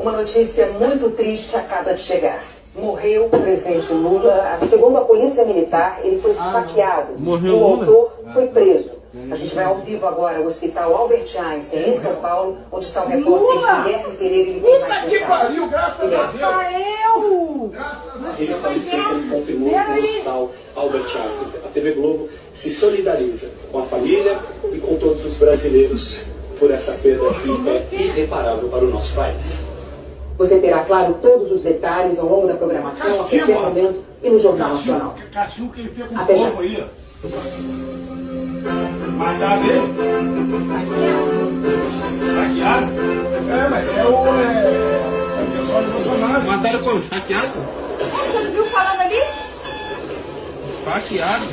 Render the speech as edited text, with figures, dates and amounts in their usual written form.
Uma notícia muito triste acaba de chegar. Morreu o presidente Lula. Segundo a polícia militar, ele foi esfaqueado. Morreu o Lula? autor foi preso. A gente vai ao vivo agora ao Hospital Albert Einstein, em São Paulo, onde está o repórter Guilherme Pereira. Ele tem mais que pariu, graças a Deus! Rafael! Ele faleceu, como confirmou no Hospital Albert Einstein. A TV Globo se solidariza com a família e com todos os brasileiros por essa perda que é irreparável para o nosso país. Você terá, claro, todos os detalhes ao longo da programação, a qualquer momento e no Jornal Nacional. Castigo que ele fez com Até o já. povo aí. Mataram ele? Saquearam? Mas é o pessoal do Bolsonaro. Mataram como? Hackeado? Você não viu falando ali? Hackeado.